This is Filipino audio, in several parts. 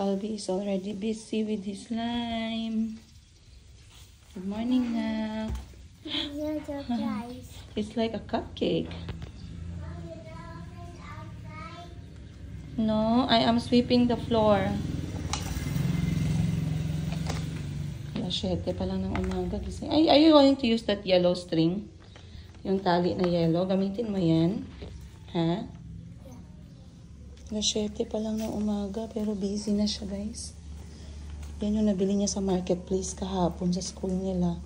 Calvi is already busy with his slime. Good morning, Nak. It's like a cupcake. No, I am sweeping the floor. Alas 7 pa lang ng umaga. Are you going to use that yellow string? Yung tali na yellow? Gamitin mo yan? Ha? Alas 7 pa lang ng umaga, pero busy na siya, guys. Yan yung nabili niya sa marketplace kahapon sa school nila.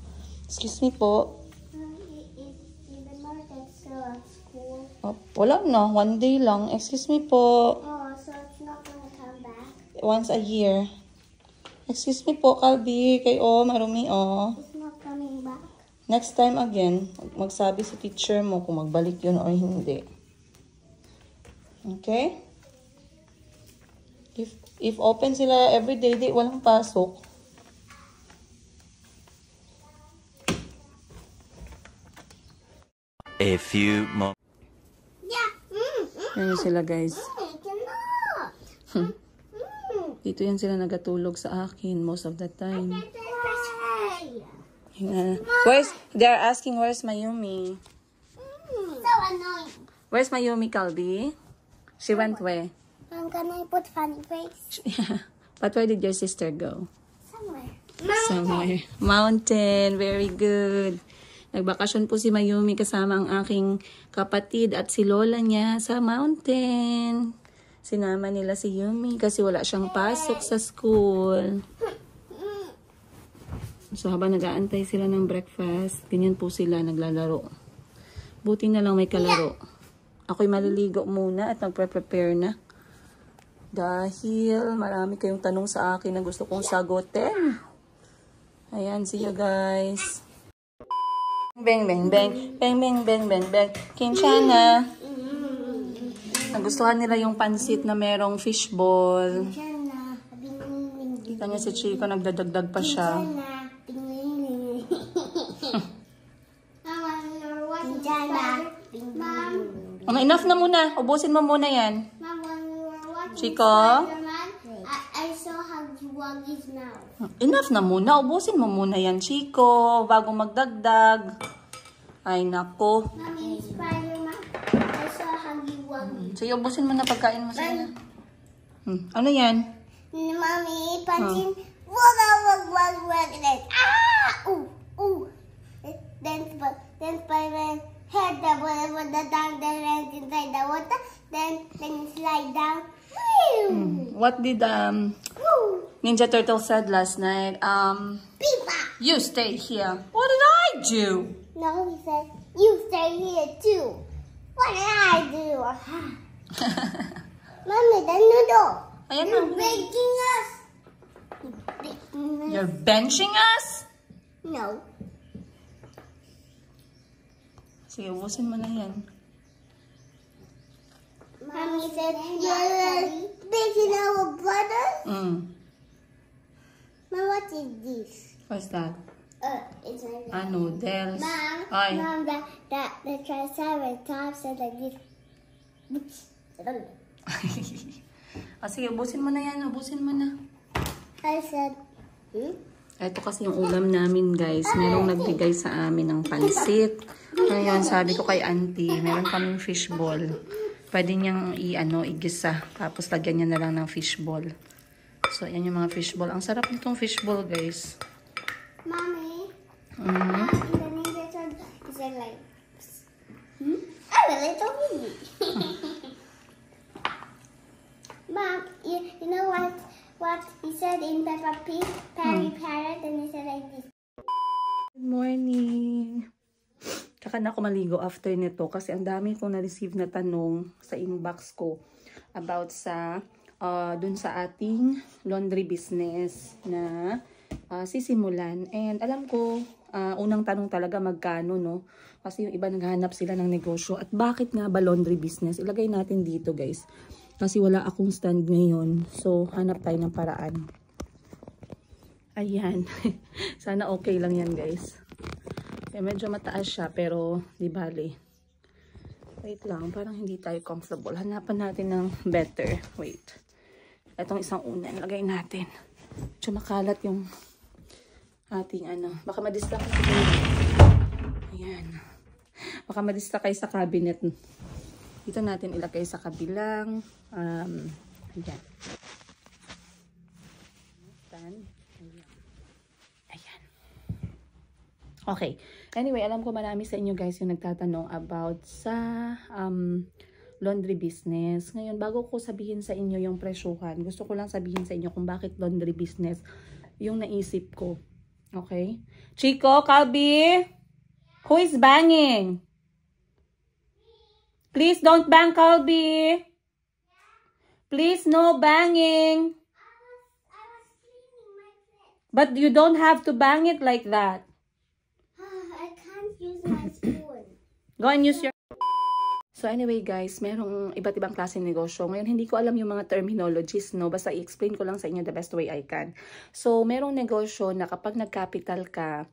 Excuse me po. In the market still at school? Oh, wala na. One day lang. Excuse me po. Oh, so it's not going to come back? Once a year. Excuse me po, Calvi. Kayo, marumi, oh. It's not coming back? Next time again, magsabi sa teacher mo kung magbalik yun or hindi. Okay? If open sila everyday, di walang pasok. A few more. Yeah. Yan sila, guys. I cannot. Dito yan sila nagatulog sa akin most of the time. They're asking where's Mayumi? So annoying. Where's Mayumi, Calvi? She went where? I'm gonna put funny face. But where did your sister go? Somewhere. Somewhere. Mountain. Very good. Nagbakasyon po si Mayumi kasama ang aking kapatid at si lola niya sa mountain. Sinama nila si Yumi kasi wala siyang pasok sa school. So habang nag-aantay sila ng breakfast, ganyan po sila naglalaro. Buti na lang may kalaro. Ako'y maliligo muna at magpre-prepare na. Dahil marami kayong tanong sa akin na gusto kong sagutin. Ayan, see you guys. Bang, bang, bang. Bang, bang, bang, bang, bang. Kinshana. Nagustuhan nila yung pansit na merong fishball. Kita niya si Chico, nagdadagdag pa siya. Enough na muna. Ubusin mo muna yan. Chico? I saw Huggy-Wuggy's mouth. Enough na muna. Ubusin mo muna yan, Chico. Bago magdagdag. Ay, nako. Mommy, Spider-Man. I saw Huggy-Wuggy. Sige, ubusin mo na pagkain mo sila. Ano yan? Mommy, punching. Wag, then ooh, ooh. Then Spider-Man head the down, then ran inside the water, then slide down. What did Ninja Turtle said last night? Pipa. You stay here. What did I do? No, he said, you stay here too. What did I do? Mommy, the noodle. Ayan You're na. baking us. You're benching us? No. Sige, ubusin mo na yan. Mommy said, you're baking our brother? Mom, what is this? What's that? It's like Noodles. Mom, Ay. Mom, the Triceratops said like this. Sige, ubusin mo na yan. Ubusin mo na. I said, Ito kasi yung ulam namin, guys. Merong nagbigay sa amin ng pansit. Ngayon, sabi ko kay auntie, meron kaming fishball. Pwede niyang igisa. Tapos lagyan niya na lang ng fishball. So, yan yung mga fishball. Ang sarap nitong fishball, guys. Mommy, in the Ninja Turtle, he said like, I'm a little baby. Mom, you know what he said in Peppa Pig? Parrot, and he said like this. Good morning! Tsaka na ako maligo after nito kasi ang dami kong na-receive na tanong sa inbox ko about sa dun sa ating laundry business na sisimulan. And alam ko, unang tanong talaga magkano, no? Kasi yung iba naghahanap sila ng negosyo. At bakit nga ba laundry business? Ilagay natin dito, guys. Kasi wala akong stand ngayon. So, hanap tayo ng paraan. Ayan. Sana okay lang yan, guys. Medyo mataas siya, pero di bali. Wait lang, parang hindi tayo comfortable. Hanapan natin ng better. Wait. Itong isang unan, lagay natin. Medyo makalat yung ating baka ma-distract kayo. Ayan. Baka ma-distract kayo sa cabinet. Dito natin ilagay sa kabilang. Ayan. Ayan. Okay. Anyway, alam ko marami sa inyo guys yung nagtatanong about sa laundry business. Ngayon, bago ko sabihin sa inyo yung presyuhan, gusto ko lang sabihin sa inyo kung bakit laundry business yung naisip ko. Okay? Chico, Calby? Who is banging? Please don't bang, Calby. Please, no banging. I was cleaning my plate. But you don't have to bang it like that. I can't use my spoon. Go and use your... So anyway guys, merong iba't ibang klase ng negosyo. Ngayon hindi ko alam yung mga terminologies, no? Basta i-explain ko lang sa inyo the best way I can. So merong negosyo na kapag nag-capital ka,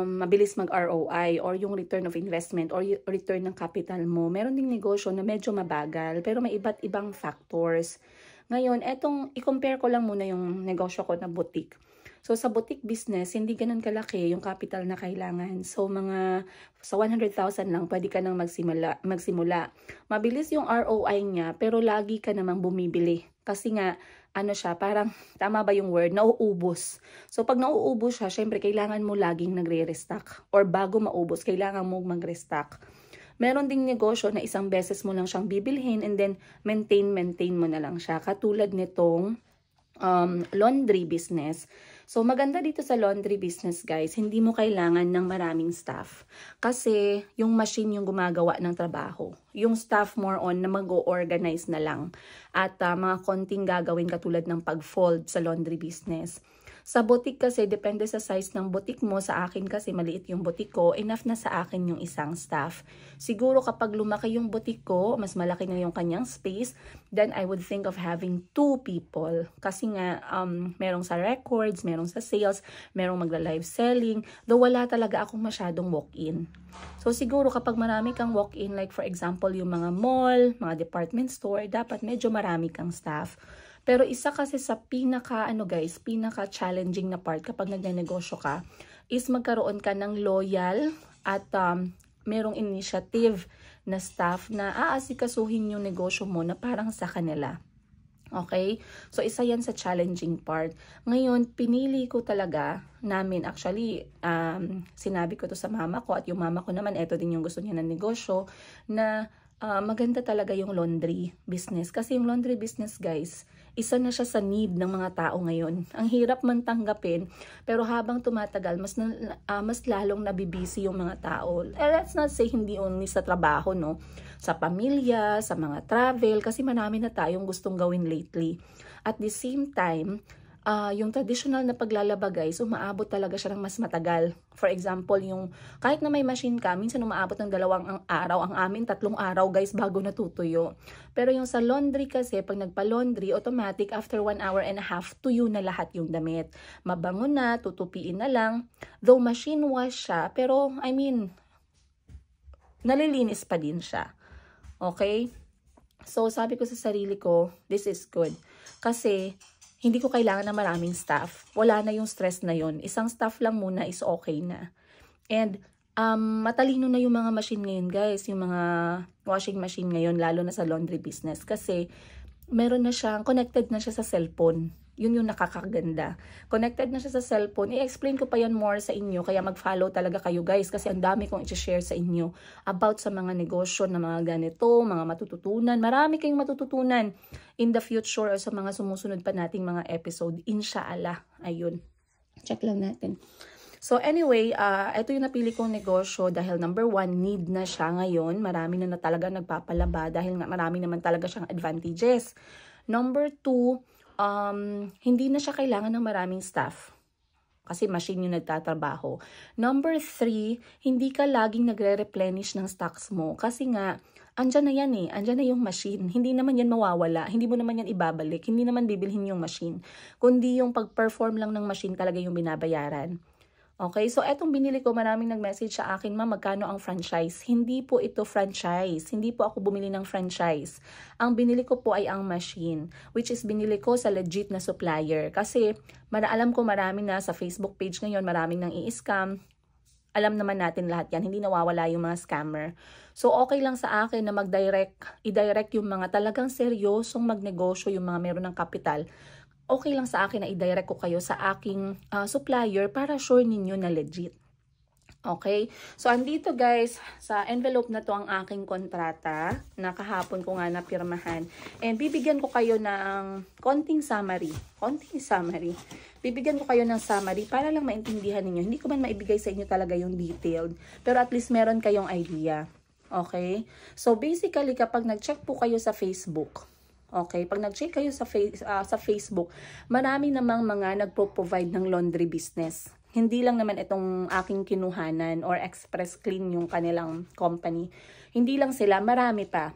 mabilis mag-ROI or yung return of investment or return ng capital mo. Meron ding negosyo na medyo mabagal pero may iba't ibang factors. Ngayon, i-compare ko lang muna yung negosyo ko na boutique. So, sa boutique business, hindi ganun kalaki yung capital na kailangan. So, sa 100,000 lang, pwede ka nang magsimula. Mabilis yung ROI niya, pero lagi ka namang bumibili. Kasi nga, parang, tama ba yung word? Nauubos. So, pag nauubos siya, syempre, kailangan mo laging nagre-restock. Or bago maubos, kailangan mo mag-restock. Meron ding negosyo na isang beses mo lang siyang bibilhin and then maintain mo na lang siya. Katulad nitong laundry business. So, maganda dito sa laundry business, guys, hindi mo kailangan ng maraming staff. Kasi, yung machine yung gumagawa ng trabaho. Yung staff more on na mag-o-organize na lang. At mga konting gagawin katulad ng pag-fold sa laundry business. Sa boutique kasi, depende sa size ng boutique mo. Sa akin kasi, maliit yung boutique ko. Enough na sa akin yung isang staff. Siguro kapag lumaki yung boutique ko, mas malaki na yung kanyang space, then I would think of having 2 people. Kasi nga, merong sa records, merong sa sales, merong magla-live selling. Though wala talaga akong masyadong walk-in. So siguro kapag marami kang walk-in, like for example, yung mga mall, mga department store, dapat medyo marami kang staff. Pero isa kasi sa pinaka-challenging na part kapag nagnenegosyo ka is magkaroon ka ng loyal at merong initiative na staff na aasikasuhin yung negosyo mo na parang sa kanila. Okay? So, isa yan sa challenging part. Ngayon, pinili ko talaga namin, actually, sinabi ko to sa mama ko at yung mama ko naman, eto din yung gusto niya ng negosyo, na maganda talaga yung laundry business. Kasi yung laundry business, guys, isa na siya sa need ng mga tao ngayon. Ang hirap man tanggapin, pero habang tumatagal, mas lalong nabibisi yung mga tao. Let's not say hindi only sa trabaho, no? Sa pamilya, sa mga travel, kasi marami na tayong gustong gawin lately. At the same time, yung traditional na paglalaba guys, umaabot talaga siya ng mas matagal. For example, yung kahit na may machine ka, minsan umaabot ng 2 araw. Ang amin, 3 araw guys bago natutuyo. Pero yung sa laundry kasi, pag nagpa-laundry, automatic after 1 hour and a half, tuyo na lahat yung damit. Mabango na, tutupiin na lang. Though machine wash siya, pero I mean, nalilinis pa din siya. Okay? So, sabi ko sa sarili ko, this is good. Kasi, hindi ko kailangan ng maraming staff. Wala na yung stress na yon. Isang staff lang muna is okay na. And matalino na yung mga machine ngayon guys. Yung mga washing machine ngayon, lalo na sa laundry business. Kasi meron na siyang, connected na siya sa cellphone. Yun yung nakakaganda. Connected na siya sa cellphone. I-explain ko pa yan more sa inyo. Kaya mag-follow talaga kayo guys. Kasi ang dami kong i-share sa inyo about sa mga negosyo na mga ganito, mga matututunan. Marami kayong matututunan in the future or sa mga sumusunod pa nating mga episode. Inshallah. Ayun. Check lang natin. So anyway, ito yung napili kong negosyo dahil number 1, need na siya ngayon. Marami na talaga nagpapalaba dahil nga marami naman talaga siyang advantages. Number 2, hindi na siya kailangan ng maraming staff. Kasi machine yung nagtatrabaho. Number 3, hindi ka laging nagre-replenish ng stocks mo. Kasi nga, andyan na yan eh. Andyan na yung machine. Hindi naman yan mawawala. Hindi mo naman yan ibabalik. Hindi naman bibilhin yung machine. Kundi yung pag-perform lang ng machine talaga yung binabayaran. Okay, so etong binili ko, maraming nag-message sa akin, ma'am, magkano ang franchise? Hindi po ito franchise. Hindi po ako bumili ng franchise. Ang binili ko po ay ang machine, which is binili ko sa legit na supplier. Kasi alam ko marami na sa Facebook page ngayon, maraming nang i-scam. Alam naman natin lahat yan, hindi nawawala yung mga scammer. So okay lang sa akin na i-direct yung mga talagang seryosong magnegosyo, yung mga meron ng kapital. Okay lang sa akin na i-direct ko kayo sa aking supplier para sure ninyo na legit. Okay? So, andito guys, sa envelope na to ang aking kontrata na kahapon ko nga napirmahan. And bibigyan ko kayo ng konting summary. Bibigyan ko kayo ng summary para lang maintindihan ninyo. Hindi ko man maibigay sa inyo talaga yung detailed, pero at least meron kayong idea. Okay? So, basically, kapag nag-check po kayo sa Facebook, okay, pag nag-check kayo sa Facebook, marami namang mga nagpo-provide ng laundry business. Hindi lang naman itong aking kinuhanan or Express Clean yung kanilang company. Hindi lang sila, marami pa.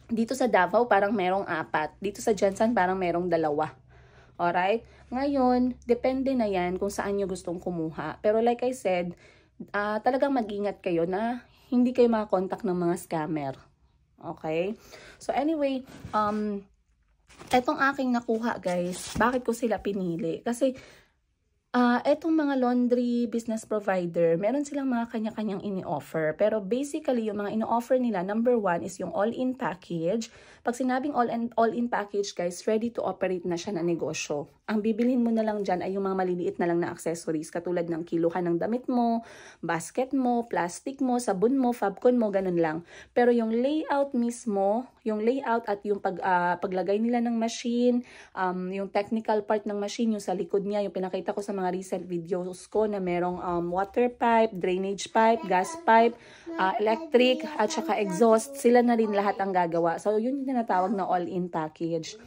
Dito sa Davao parang merong 4. Dito sa Jensen parang merong 2. Alright? Ngayon, depende na yan kung saan nyo gustong kumuha. Pero like I said, talagang mag-ingat kayo na hindi kayo makakontak ng mga scammer. Okay? So anyway, etong aking nakuha guys, bakit ko sila pinili? Kasi etong mga laundry business provider, meron silang mga kanya-kanyang ini-offer. Pero basically, yung mga ini-offer nila, number 1 is yung all-in package. Pag sinabing all-in package, guys, ready to operate na siya na negosyo. Ang bibilhin mo na lang dyan ay yung mga maliliit na lang na accessories, katulad ng kiluhan ng damit mo, basket mo, plastic mo, sabon mo, fabcon mo, ganun lang. Pero yung layout mismo, yung layout at yung paglagay nila ng machine, yung technical part ng machine, yung sa likod niya, yung pinakita ko sa mga recent videos ko na merong water pipe, drainage pipe, gas pipe, electric, at saka exhaust, sila na rin lahat ang gagawa. So, yun yung tinatawag na all-in package.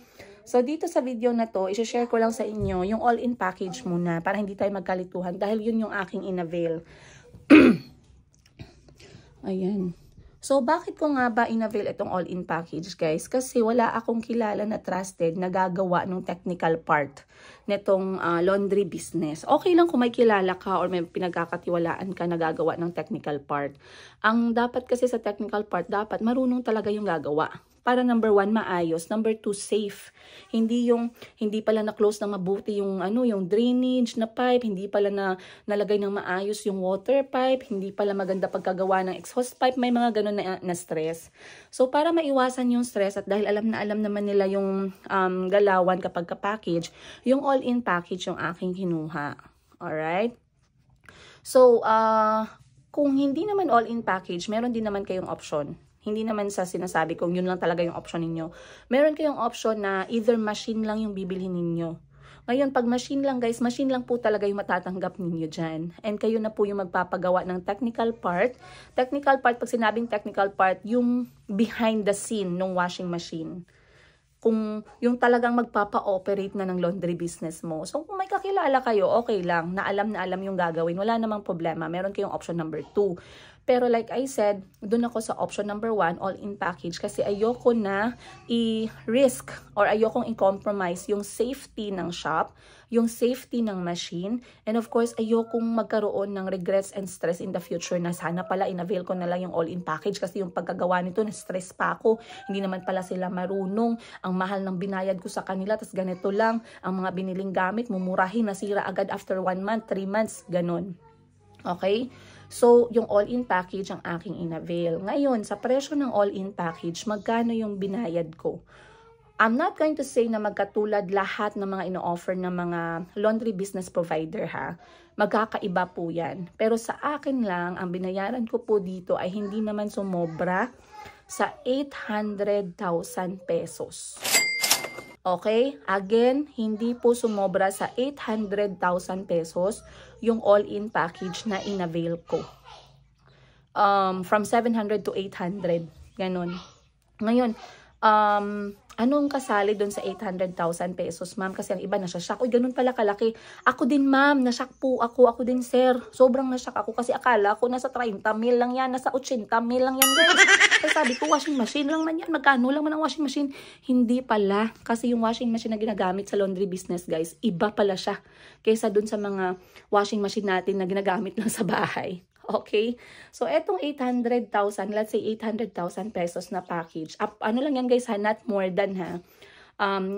So, dito sa video na to, isi-share ko lang sa inyo yung all-in package muna para hindi tayo magkalituhan dahil yun yung aking in-avail. Ayan. So, bakit ko nga ba in-avail itong all-in package, guys? Kasi wala akong kilala na trusted na gagawa ng technical part nitong laundry business. Okay lang kung may kilala ka or may pinagkakatiwalaan ka na gagawa ng technical part. Ang dapat kasi sa technical part, dapat marunong talaga yung gagawa. Para number 1, maayos. Number 2, safe. Hindi pala na-close na mabuti yung drainage na pipe, hindi pala nalagay ng maayos yung water pipe, hindi pala maganda pagkagawa ng exhaust pipe, may mga ganun na stress. So, para maiwasan yung stress at dahil alam naman nila yung galawan kapag ka-package, yung all-in package yung aking kinuha. Alright? So, kung hindi naman all-in package, meron din naman kayong option. Hindi naman sa sinasabi kong yun lang talaga yung option ninyo. Meron kayong option na either machine lang yung bibilhin ninyo. Ngayon, pag machine lang guys, machine lang po talaga yung matatanggap ninyo dyan. And kayo na po yung magpapagawa ng technical part. Technical part, pag sinabing technical part, yung behind the scene ng washing machine. Kung yung talagang magpapa-operate na ng laundry business mo. So, kung may kakilala kayo, okay lang. Na alam yung gagawin. Wala namang problema. Meron kayong option number 2. Pero like I said, doon ako sa option number 1, all-in package. Kasi ayoko na i-risk or ayokong i-compromise yung safety ng shop, yung safety ng machine, and of course, ayokong magkaroon ng regrets and stress in the future na sana pala in-avail ko na lang yung all-in package kasi yung pagkagawa nito, na-stress pa ako. Hindi naman pala sila marunong. Ang mahal ng binayad ko sa kanila, tas ganito lang. Ang mga biniling gamit, mumurahin, nasira agad after 1 month, 3 months, ganun. Okay? So, yung all-in package ang aking in-avail. Ngayon, sa presyo ng all-in package, magkano yung binayad ko? I'm not going to say na magkatulad lahat ng mga ino-offer ng mga laundry business provider ha. Magkakaiba po yan. Pero sa akin lang, ang binayaran ko po dito ay hindi naman sumobra sa 800,000 pesos. Okay? Again, hindi po sumobra sa 800,000 pesos yung all-in package na in-avail ko. From 700 to 800. Ganon. Ngayon, Anong kasali doon sa 800,000 pesos, ma'am? Kasi ang iba nasya-shock. Uy, ganun pala kalaki. Ako din, ma'am. Nashock po ako. Ako din, sir. Sobrang nashock ako kasi akala ko nasa 30 mil lang yan. Nasa 80 mil lang yan, guys. Kasi sabi ko, washing machine lang man yan. Magkano lang man ang washing machine? Hindi pala. Kasi yung washing machine na ginagamit sa laundry business, guys, iba pala siya kaysa doon sa mga washing machine natin na ginagamit lang sa bahay. Okay? So, etong 800,000, let's say 800,000 pesos na package. Ano lang yan guys ha, not more than ha. 3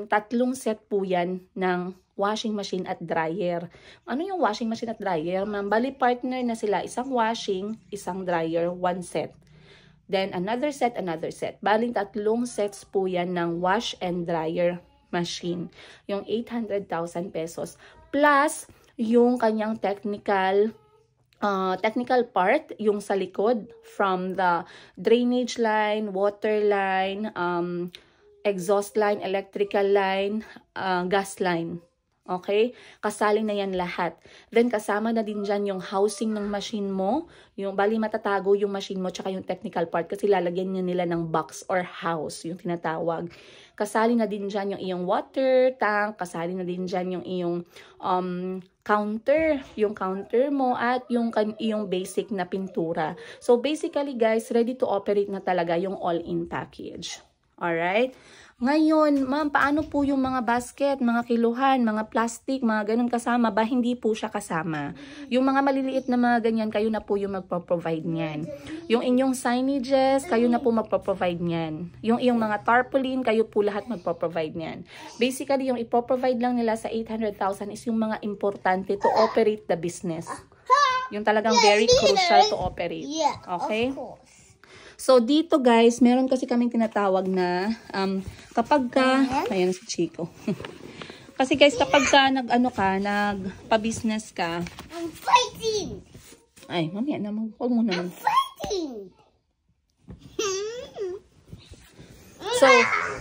set po yan ng washing machine at dryer. Ano yung washing machine at dryer? Ma'am, bali partner na sila. Isang washing, isang dryer, 1 set. Then, another set, another set. Baling 3 sets po yan ng wash and dryer machine. Yung 800,000 pesos. Plus, yung kanyang technical part, yung sa likod, from the drainage line, water line, exhaust line, electrical line, gas line. Okay? Kasali na yan lahat. Then, kasama na din dyan yung housing ng machine mo. Yung, bali matatago yung machine mo, tsaka yung technical part. Kasi lalagyan niya nila ng box or house, yung tinatawag. Kasali na din dyan yung iyong water tank. Kasali na din dyan yung iyong counter. Yung counter mo at yung iyong basic na pintura. So, basically guys, ready to operate na talaga yung all-in package. Alright? Ngayon, ma'am, paano po yung mga basket, mga kiluhan, mga plastic, mga ganun kasama ba? Hindi po siya kasama. Yung mga maliliit na mga ganyan, kayo na po yung magpo-provide niyan. Yung inyong signages, kayo na po magpo-provide niyan. Yung iyong mga tarpaulin, kayo po lahat magpo-provide niyan. Basically, yung ipo-provide lang nila sa 800,000 is yung mga importante to operate the business. Yung talagang very crucial to operate. Okay? So, dito guys, meron kasi kaming tinatawag na kapag ka, ayan si Chico. Kasi guys, kapag ka nagpa-business ka. I'm fighting! Ay, mamaya naman, huwag mo naman. I'm fighting! So,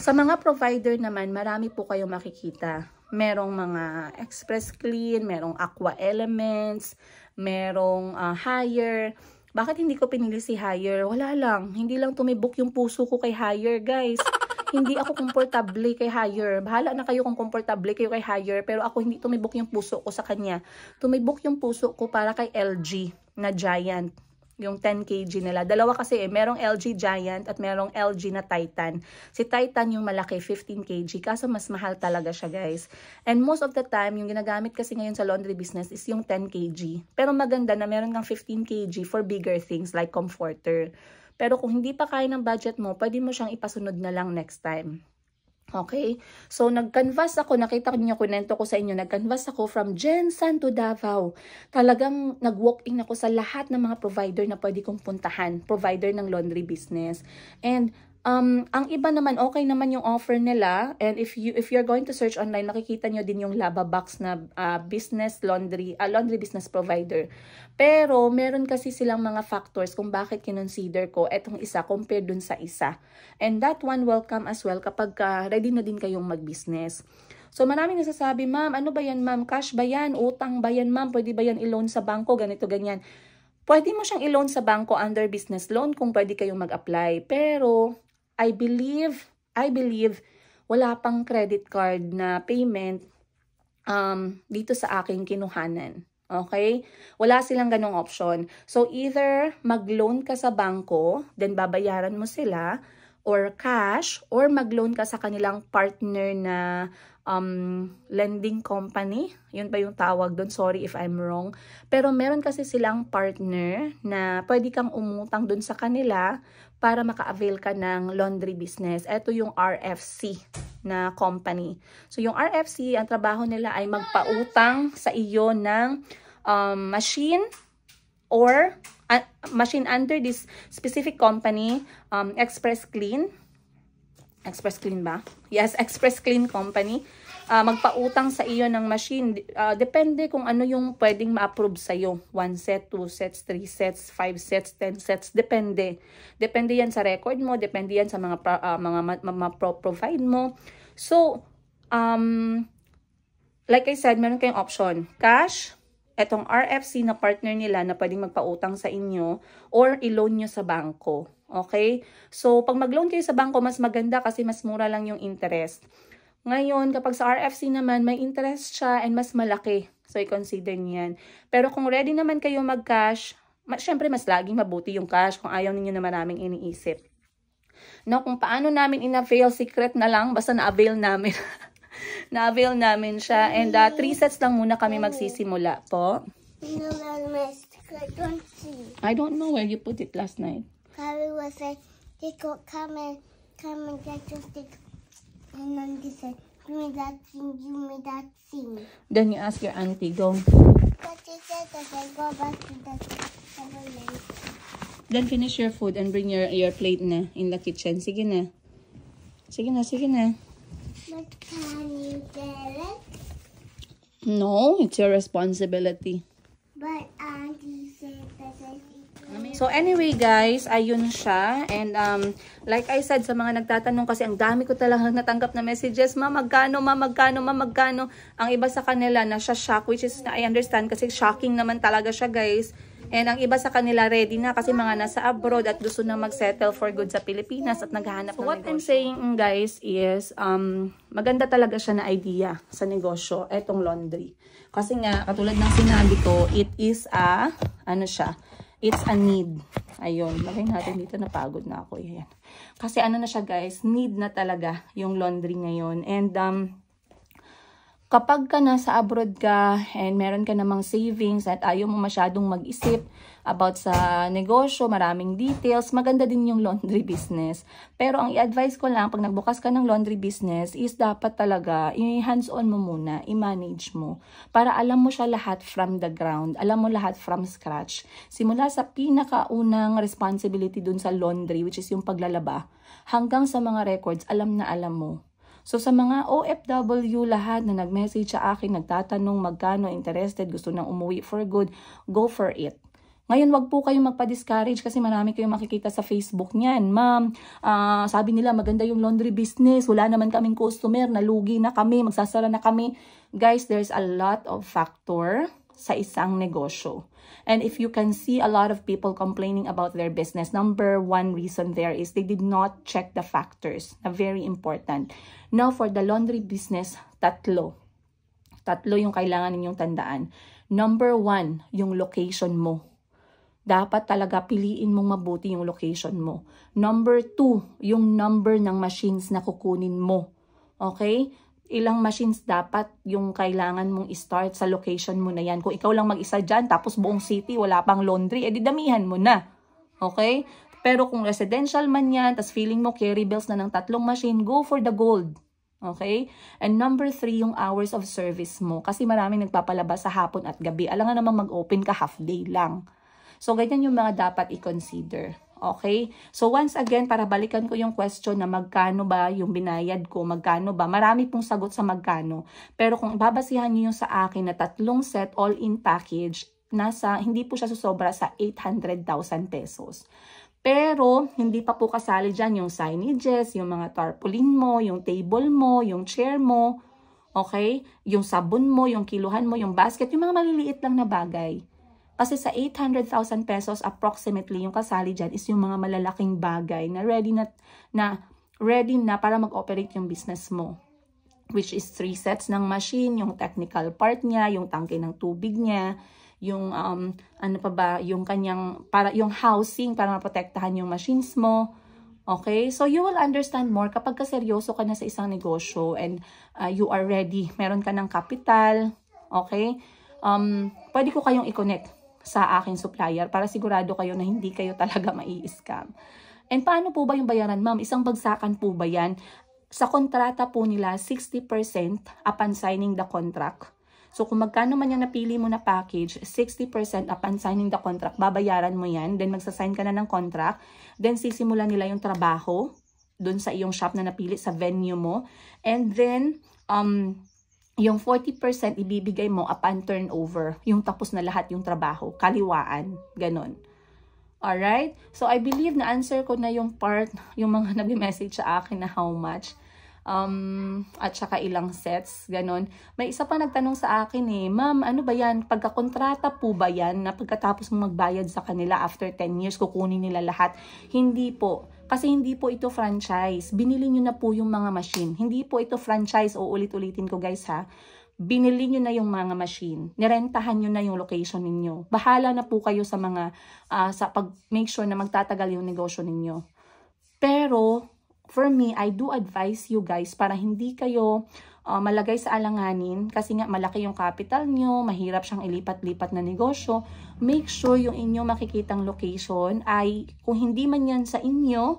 sa mga provider naman, marami po kayo makikita. Merong mga Express Clean, merong Aqua Elements, merong Haier. Bakit hindi ko pinili si Haier? Wala lang. Hindi lang tumibok yung puso ko kay Haier, guys. Hindi ako komportable kay Haier. Bahala na kayo kung komportable kayo kay Haier. Pero ako hindi tumibok yung puso ko sa kanya. Tumibok yung puso ko para kay LG na Giant. Yung 10 kg nila. Dalawa kasi merong LG Giant at merong LG na Titan. Si Titan yung malaki, 15 kg. Kaso mas mahal talaga siya, guys. And most of the time, yung ginagamit kasi ngayon sa laundry business is yung 10 kg. Pero maganda na meron kang 15 kg for bigger things like comforter. Pero kung hindi pa kaya ng budget mo, pwede mo siyang ipasunod na lang next time. Okay? So, nag-canvas ako. Nakita niyo, kunento ko sa inyo. Nag-canvas ako from Jensen to Davao. Talagang nag-walk-in ako sa lahat ng mga provider na pwede kong puntahan. Provider ng laundry business. And, ang iba naman, okay naman yung offer nila. And if you're going to search online, makikita nyo din yung Lavabox na business laundry business provider. Pero, meron kasi silang mga factors kung bakit kinonsider ko etong isa compared dun sa isa. And that one will come as well kapag ready na din kayong mag-business. So, maraming nasasabi, ma'am, ano ba yan, ma'am? Cash ba yan? Utang ba yan, ma'am? Pwede ba yan i-loan sa bangko? Ganito, ganyan. Pwede mo siyang i-loan sa bangko under business loan kung pwede kayong mag-apply. Pero, I believe, wala pang credit card na payment dito sa aking kinuhanan. Okay? Wala silang ganong option. So, either mag-loan ka sa bangko, then babayaran mo sila, or cash, or mag-loan ka sa kanilang partner na lending company. Yun pa yung tawag doon. Sorry if I'm wrong. Pero meron kasi silang partner na pwede kang umutang doon sa kanila para maka-avail ka ng laundry business. Ito yung RFC na company. So yung RFC, ang trabaho nila ay magpautang sa iyo ng machine or machine under this specific company, Express Clean. Express Clean ba? Yes, Express Clean Company. Magpautang sa iyo ng machine. Depende kung ano yung pwedeng ma-approve sa iyo. 1 set, 2 sets, 3 sets, 5 sets, 10 sets. Depende. Depende yan sa record mo. Depende yan sa mga provide mo. So, like I said, meron kayong option. Cash, etong RFC na partner nila na pwedeng magpautang sa inyo, or i-loan nyo sa bangko. Okay? So, pag mag-loan kayo sa bangko, mas maganda kasi mas mura lang yung interest. Ngayon, kapag sa RFC naman, may interest siya and mas malaki. So, i-consider niyan. Pero kung ready naman kayo mag-cash, syempre mas laging mabuti yung cash kung ayaw ninyo na maraming iniisip. No, kung paano namin in-avail, secret na lang, basta na-avail namin. Na-avail namin siya. And 3 sets lang muna kami magsisimula po. I don't know where you put it last night. Carrie was like, come and get your stick. And then he said, give me that thing. Then you ask your auntie, go. But she said that I go back to the government. Then finish your food and bring your plate na in the kitchen. Sige na. Sige na, sige na. But can you get it? No, it's your responsibility. But Auntie said that I So anyway guys, ayun siya. And like I said sa mga nagtatanong kasi ang dami ko talaga natanggap na messages, ma magkano, ma magkano, ma magkano. Ang iba sa kanila na siya shock, which is I understand kasi shocking naman talaga siya guys. And ang iba sa kanila ready na kasi mga nasa abroad at gusto na mag-settle for good sa Pilipinas at naghahanap ng negosyo. What I'm saying guys is maganda talaga siya na idea sa negosyo, etong laundry. Kasi nga katulad ng sinabi ko, it is a it's a need. Ayun, lagay natin dito, napagod na ako. Ayan. Kasi ano na siya guys, need na talaga yung laundry ngayon. And kapag ka nasa abroad ka and meron ka namang savings at ayaw mo masyadong mag-isip about sa negosyo, maraming details, maganda din yung laundry business. Pero ang i-advise ko lang, pag nagbukas ka ng laundry business, is dapat talaga, i-hands-on mo muna, i-manage mo. Para alam mo siya lahat from the ground, alam mo lahat from scratch. Simula sa pinakaunang responsibility dun sa laundry, which is yung paglalaba, hanggang sa mga records, alam na alam mo. So sa mga OFW lahat na nag-message sa akin, nagtatanong magkano, interested, gusto nang umuwi for good, go for it. Ngayon, wag po kayong magpa-discourage kasi marami kayong makikita sa Facebook niyan. Ma'am, sabi nila maganda yung laundry business, wala naman kaming customer, nalugi na kami, magsasara na kami. Guys, there's a lot of factor sa isang negosyo. And if you can see a lot of people complaining about their business, number one reason there is they did not check the factors na very important. Now, for the laundry business, tatlo yung kailangan ninyong tandaan. Number one, yung location mo. Dapat talaga piliin mong mabuti yung location mo. Number two, yung number ng machines na kukunin mo. Okay? Ilang machines dapat yung kailangan mong i-start sa location mo na yan. Kung ikaw lang mag-isa dyan, tapos buong city, wala pang laundry, edi damihan mo na. Okay? Pero kung residential man yan, tas feeling mo carry bills na ng 3 machine, go for the gold. Okay? And number 3, yung hours of service mo. Kasi maraming nagpapalabas sa hapon at gabi. Alam nga naman mag-open ka half day lang. So, ganyan yung mga dapat i-consider. Okay? So, once again, para balikan ko yung question na magkano ba yung binayad ko, magkano ba? Marami pong sagot sa magkano. Pero kung babasihan niyo yung sa akin na 3 set all-in package, hindi po siya susobra sa 800,000 pesos. Pero, hindi pa po kasali dyan yung signages, yung mga tarpaulin mo, yung table mo, yung chair mo, okay? Yung sabon mo, yung kiluhan mo, yung basket, yung mga maliliit lang na bagay. Kasi sa 800,000 pesos, approximately, yung kasali dyan is yung mga malalaking bagay na ready na para mag-operate yung business mo. Which is 3 sets ng machine, yung technical part niya, yung tangke ng tubig niya, yung yung housing para maprotektahan yung machines mo. Okay? So you will understand more kapag seryoso ka na sa isang negosyo and you are ready. Meron ka ng capital. Okay? Pwede ko kayong i-connect sa aking supplier para sigurado kayo na hindi kayo talaga mai-scam. And paano po ba yung bayaran, ma'am? Isang bagsakan po ba yan? Sa kontrata po nila, 60% upon signing the contract. So kung magkano man yung napili mo na package, 60% upon signing the contract, babayaran mo yan. Then magsasign ka na ng contract. Then sisimulan nila yung trabaho dun sa iyong shop na napili sa venue mo. And then, yung 40% ibibigay mo upon turnover, yung tapos na lahat yung trabaho, kaliwaan, ganon. Alright? So, I believe na answer ko na yung part, yung mga nag-message sa akin na how much. at saka ilang sets, ganon. May isa pa nagtanong sa akin ma'am, ano ba yan? Pagkakontrata po ba yan na pagkatapos mong magbayad sa kanila after 10 years, kukunin nila lahat? Hindi po. Kasi hindi po ito franchise. Binili nyo na po yung mga machine. Hindi po ito franchise. O ulit-ulitin ko guys ha. Binili nyo na yung mga machine. Nirentahan nyo na yung location ninyo. Bahala na po kayo sa mga, sa pag-make sure na magtatagal yung negosyo ninyo. Pero, for me, I do advise you guys para hindi kayo malagay sa alanganin kasi nga malaki yung capital nyo, mahirap siyang ilipat-lipat na negosyo. Make sure yung inyong makikitang location ay, kung hindi man yan sa inyo,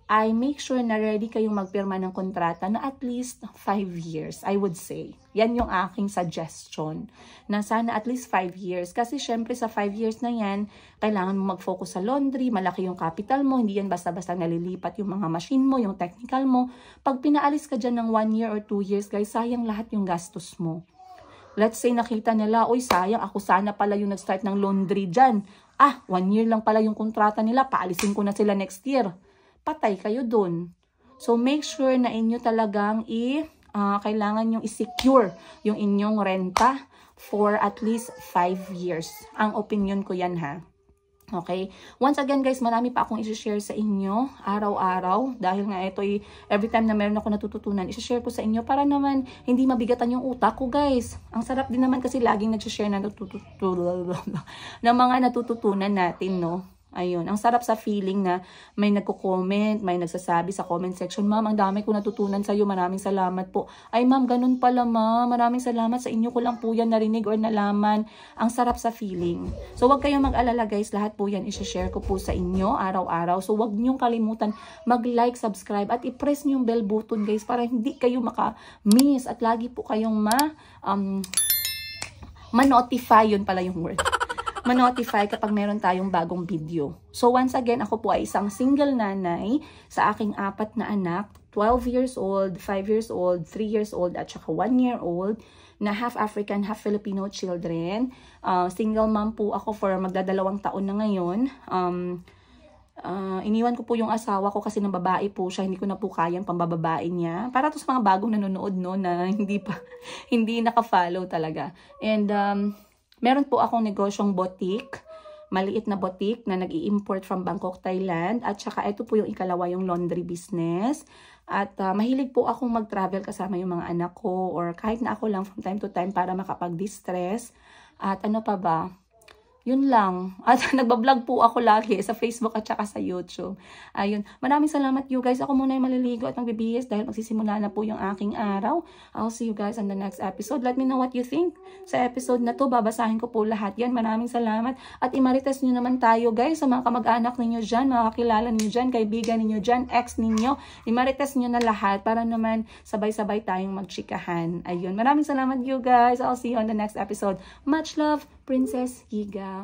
ay make sure na ready kayong magpirma ng kontrata na at least 5 years, I would say. Yan yung aking suggestion, na sana at least 5 years. Kasi syempre sa 5 years na yan, kailangan mo mag-focus sa laundry, malaki yung capital mo, hindi yan basta-basta nalilipat yung mga machine mo, yung technical mo. Pag pinaalis ka dyan ng 1 year or 2 years, guys, sayang lahat yung gastos mo. Let's say nakita nila, oy sayang, ako sana pala yung nag-start ng laundry dyan. 1 year lang pala yung kontrata nila, paalisin ko na sila next year. Patay kayo dun. So, make sure na inyo talagang kailangan yung i-secure yung inyong renta for at least 5 years. Ang opinion ko yan ha. Okay? Once again guys, marami pa akong i-share sa inyo araw-araw. Dahil nga ito every time na meron ako natututunan, i-share ko sa inyo para naman hindi mabigatan yung utak ko guys. Ang sarap din naman kasi laging nag-share na ng mga natututunan natin, no? Ayun, ang sarap sa feeling na may nagko-comment, may nagsasabi sa comment section, ma'am, ang dami ko natutunan sa iyo, maraming salamat po. Ay ma'am, ganun pala ma'am, maraming salamat sa inyo ko lang po yan narinig or nalaman. Ang sarap sa feeling. So wag kayong mag-alala guys, lahat po yan i-share ko po sa inyo araw-araw. So wag niyong kalimutan mag-like, subscribe at i-press niyo yung bell button guys para hindi kayo maka-miss at lagi po kayong ma-notify, yun pala yung word. Ma-notify kapag meron tayong bagong video. So once again, ako po ay isang single nanay sa aking 4 na anak, 12 years old, 5 years old, 3 years old, at saka 1 year old, na half African, half Filipino children. Single mom po ako for magdadalawang taon na ngayon. Iniwan ko po yung asawa ko kasi ng babae po siya, hindi ko na po kayang pambababae niya. Para to sa mga bagong nanonood no, na hindi naka-follow talaga. And meron po akong negosyong boutique, maliit na boutique na nag-i-import from Bangkok, Thailand. At saka ito po yung ikalawa, yung laundry business. At mahilig po akong mag-travel kasama yung mga anak ko or kahit na ako lang from time to time para makapag-distress. At ano pa ba? Yun lang. At nagbablog po ako lagi sa Facebook at saka sa YouTube. Ayun. Maraming salamat you guys. Ako muna yung maliligo at magbibihis dahil magsisimula na po yung aking araw. I'll see you guys on the next episode. Let me know what you think sa episode na to. Babasahin ko po lahat yan. Maraming salamat. At imarites nyo naman tayo guys sa mga kamag-anak ninyo dyan, mga kakilala ninyo dyan, kaibigan ninyo dyan, ex ninyo. Imarites nyo na lahat para naman sabay-sabay tayong magchikahan. Ayun. Maraming salamat you guys. I'll see you on the next episode. Much love, Princess Giga.